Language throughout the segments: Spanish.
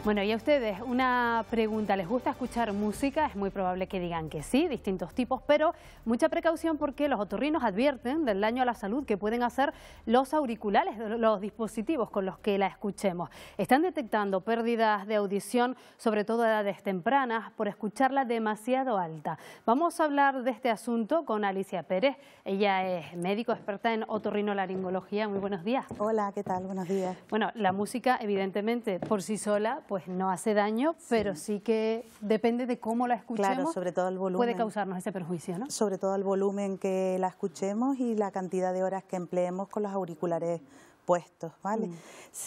Bueno, y a ustedes, una pregunta, ¿les gusta escuchar música? Es muy probable que digan que sí, distintos tipos, pero mucha precaución porque los otorrinos advierten del daño a la salud que pueden hacer los auriculares, los dispositivos con los que la escuchemos. Están detectando pérdidas de audición, sobre todo a edades tempranas, por escucharla demasiado alta. Vamos a hablar de este asunto con Alicia Pérez. Ella es médico experta en otorrinolaringología. Muy buenos días. Hola, ¿qué tal? Buenos días. Bueno, la música evidentemente por sí sola pues no hace daño, pero sí que depende de cómo la escuchemos. Claro, sobre todo el volumen. Puede causarnos ese perjuicio, ¿no? Sobre todo el volumen que la escuchemos y la cantidad de horas que empleemos con los auriculares puestos, ¿vale?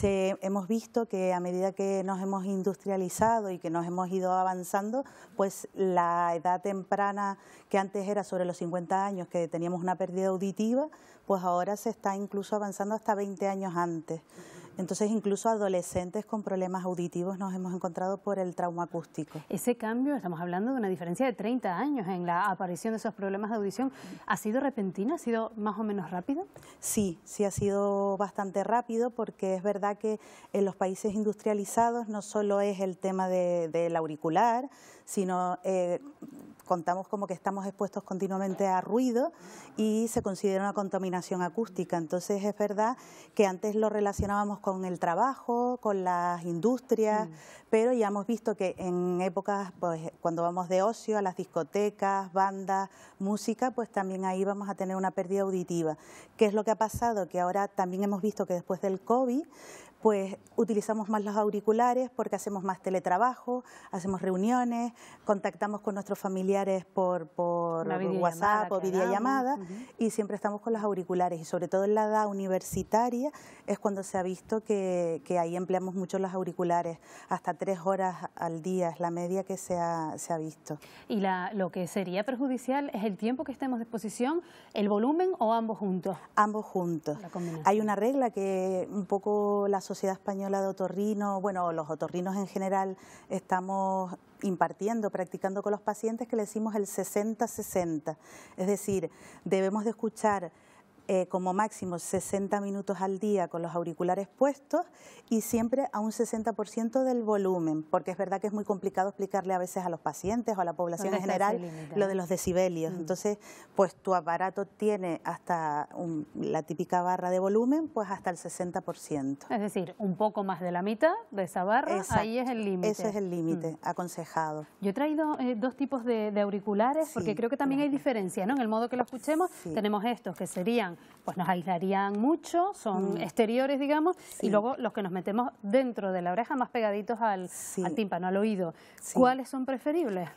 Hemos visto que a medida que nos hemos industrializado y que nos hemos ido avanzando, pues la edad temprana que antes era sobre los 50 años, que teníamos una pérdida auditiva, pues ahora se está incluso avanzando hasta 20 años antes. Entonces, incluso adolescentes con problemas auditivos nos hemos encontrado por el trauma acústico. Ese cambio, estamos hablando de una diferencia de 30 años en la aparición de esos problemas de audición. ¿Ha sido repentina? ¿Ha sido más o menos rápido? Sí, sí ha sido bastante rápido porque es verdad que en los países industrializados no solo es el tema del auricular, sino contamos como que estamos expuestos continuamente a ruido y se considera una contaminación acústica. Entonces es verdad que antes lo relacionábamos con el trabajo, con las industrias, pero ya hemos visto que en épocas, pues cuando vamos de ocio a las discotecas, bandas, música, pues también ahí vamos a tener una pérdida auditiva. ¿Qué es lo que ha pasado? Que ahora también hemos visto que después del COVID, pues utilizamos más los auriculares porque hacemos más teletrabajo, hacemos reuniones, contactamos con nuestros familiares por WhatsApp o videollamada y siempre estamos con los auriculares y sobre todo en la edad universitaria es cuando se ha visto que ahí empleamos mucho los auriculares, hasta 3 horas al día es la media que se ha visto. ¿Y lo que sería perjudicial es el tiempo que estemos de exposición, el volumen o ambos juntos? Ambos juntos. Hay una regla que un poco la Sociedad Española de Otorrino, bueno, los otorrinos en general estamos impartiendo, practicando con los pacientes que le decimos el 60-60, es decir, debemos de escuchar como máximo 60 minutos al día con los auriculares puestos y siempre a un 60% del volumen, porque es verdad que es muy complicado explicarle a veces a los pacientes o a la población en general lo de los decibelios. Entonces, pues tu aparato tiene hasta la típica barra de volumen, pues hasta el 60%. Es decir, un poco más de la mitad de esa barra. Exacto. Ahí es el límite. Ese es el límite aconsejado. Yo he traído dos tipos de auriculares, porque creo que también hay diferencia, ¿no? En el modo que lo escuchemos, tenemos estos que serían, pues nos aislarían mucho, son exteriores, digamos, y luego los que nos metemos dentro de la oreja, más pegaditos al tímpano, al oído. ¿Cuáles son preferibles?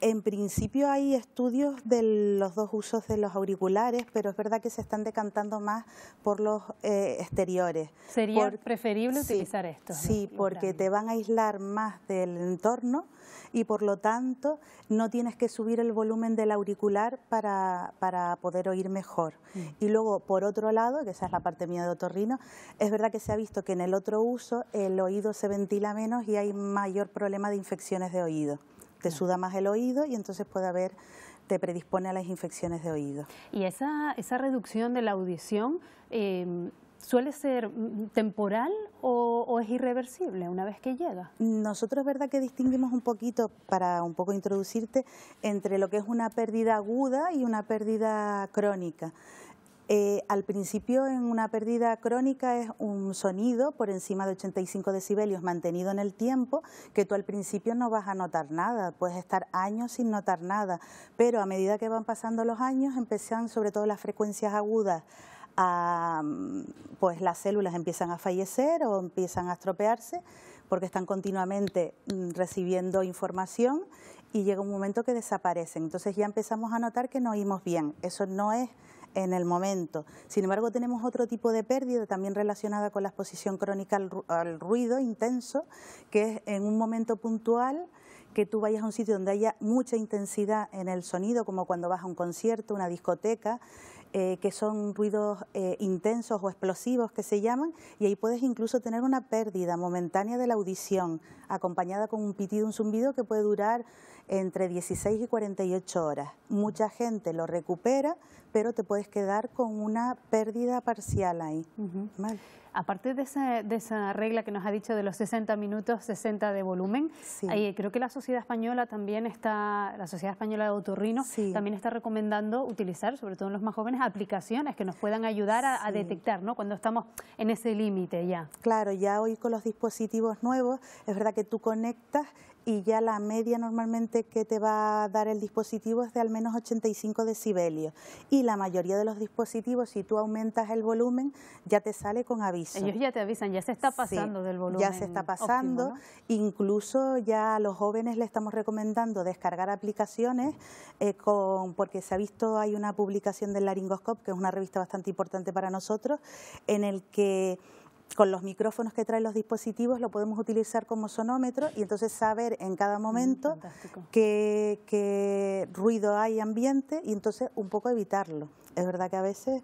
En principio hay estudios de los dos usos de los auriculares, pero es verdad que se están decantando más por los exteriores. ¿Sería preferible utilizar estos? Sí, porque te van a aislar más del entorno y por lo tanto no tienes que subir el volumen del auricular para poder oír mejor. Y luego, por otro lado, que esa es la parte mía de otorrino, es verdad que se ha visto que en el otro uso el oído se ventila menos y hay mayor problema de infecciones de oído. Te suda más el oído y entonces te predispone a las infecciones de oído. ¿Y esa reducción de la audición suele ser temporal o es irreversible una vez que llega? Nosotros es verdad que distinguimos un poquito, para un poco introducirte, entre lo que es una pérdida aguda y una pérdida crónica. Al principio, en una pérdida crónica es un sonido por encima de 85 decibelios mantenido en el tiempo, que tú al principio no vas a notar nada, puedes estar años sin notar nada, pero a medida que van pasando los años empiezan sobre todo las frecuencias agudas pues las células empiezan a fallecer o empiezan a estropearse porque están continuamente recibiendo información y llega un momento que desaparecen. Entonces ya empezamos a notar que no oímos bien. Eso no es en el momento. Sin embargo, tenemos otro tipo de pérdida también relacionada con la exposición crónica al ruido intenso, que es en un momento puntual que tú vayas a un sitio donde haya mucha intensidad en el sonido, como cuando vas a un concierto, una discoteca, que son ruidos intensos o explosivos que se llaman, y ahí puedes incluso tener una pérdida momentánea de la audición, acompañada con un pitido, un zumbido que puede durar entre 16 y 48 horas. Mucha gente lo recupera, pero te puedes quedar con una pérdida parcial ahí. ¿Vale? Aparte de esa regla que nos ha dicho de los 60 minutos, 60 de volumen, Sí. Creo que la Sociedad Española también la Sociedad Española de Otorrino Sí. también está recomendando utilizar, sobre todo en los más jóvenes, aplicaciones que nos puedan ayudar a detectar, ¿no?, cuando estamos en ese límite ya. Claro, ya hoy con los dispositivos nuevos, es verdad que tú conectas y ya la media normalmente que te va a dar el dispositivo es de al menos 85 decibelios. Y la mayoría de los dispositivos, si tú aumentas el volumen, ya te sale con aviso. Ellos ya te avisan, ya se está pasando del volumen. Ya se está pasando, óptimo, ¿no? Incluso ya a los jóvenes le estamos recomendando descargar aplicaciones porque se ha visto, hay una publicación del Laryngoscope, que es una revista bastante importante para nosotros, en el que con los micrófonos que traen los dispositivos lo podemos utilizar como sonómetro y entonces saber en cada momento qué ruido hay ambiente y entonces un poco evitarlo. Es verdad que a veces...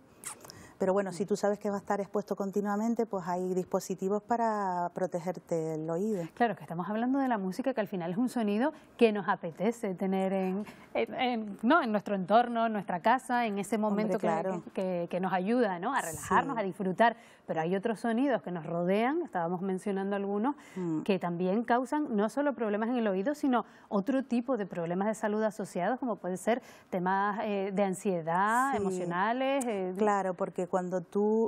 Pero bueno, si tú sabes que va a estar expuesto continuamente, pues hay dispositivos para protegerte el oído. Claro, que estamos hablando de la música, que al final es un sonido que nos apetece tener en nuestro entorno, en nuestra casa, en ese momento. Hombre, claro, que nos ayuda, ¿no?, a relajarnos, a disfrutar. Pero hay otros sonidos que nos rodean, estábamos mencionando algunos, que también causan no solo problemas en el oído, sino otro tipo de problemas de salud asociados, como pueden ser temas de ansiedad, emocionales. Claro, porque cuando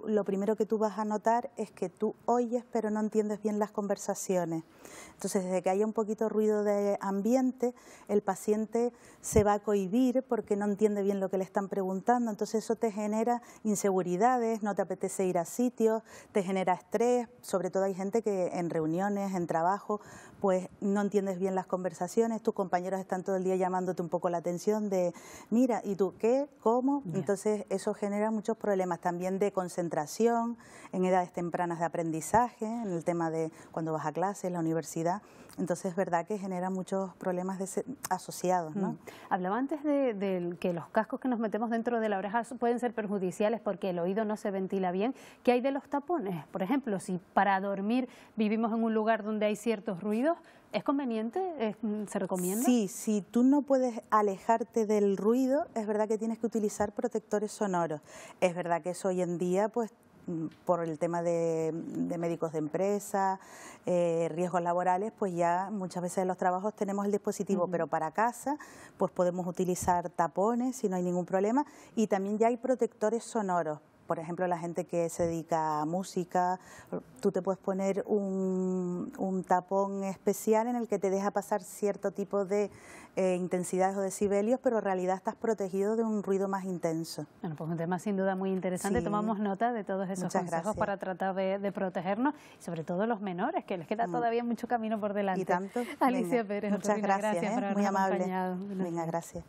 lo primero que tú vas a notar es que tú oyes pero no entiendes bien las conversaciones. Entonces, desde que haya un poquito de ruido de ambiente, el paciente se va a cohibir porque no entiende bien lo que le están preguntando. Entonces, eso te genera inseguridades, no te apetece ir a sitios, te genera estrés. Sobre todo hay gente que en reuniones, en trabajo, pues no entiendes bien las conversaciones, tus compañeros están todo el día llamándote un poco la atención de, mira, ¿y tú qué? ¿Cómo? Entonces, eso genera muchos problemas también de concentración, en edades tempranas de aprendizaje, en el tema de cuando vas a clase, en la universidad. Entonces, es verdad que genera muchos problemas asociados, ¿no? Hablaba antes de que los cascos que nos metemos dentro de la oreja pueden ser perjudiciales porque el oído no se ventila bien. ¿Qué hay de los tapones? Por ejemplo, si para dormir vivimos en un lugar donde hay ciertos ruidos, ¿es conveniente? ¿Se recomienda? Sí, si tú no puedes alejarte del ruido, es verdad que tienes que utilizar protectores sonoros. Es verdad que eso hoy en día, pues, por el tema de médicos de empresa, riesgos laborales, pues ya muchas veces en los trabajos tenemos el dispositivo, pero para casa pues podemos utilizar tapones si no hay ningún problema, y también ya hay protectores sonoros. Por ejemplo, la gente que se dedica a música, tú te puedes poner un tapón especial en el que te deja pasar cierto tipo de intensidades o decibelios, pero en realidad estás protegido de un ruido más intenso. Bueno, pues un tema sin duda muy interesante. Sí. Tomamos nota de todos esos consejos para tratar de protegernos, y sobre todo los menores, que les queda todavía mucho camino por delante. Y tanto. Alicia Pérez, muchas gracias por habernos muy amable. acompañado. Venga, gracias.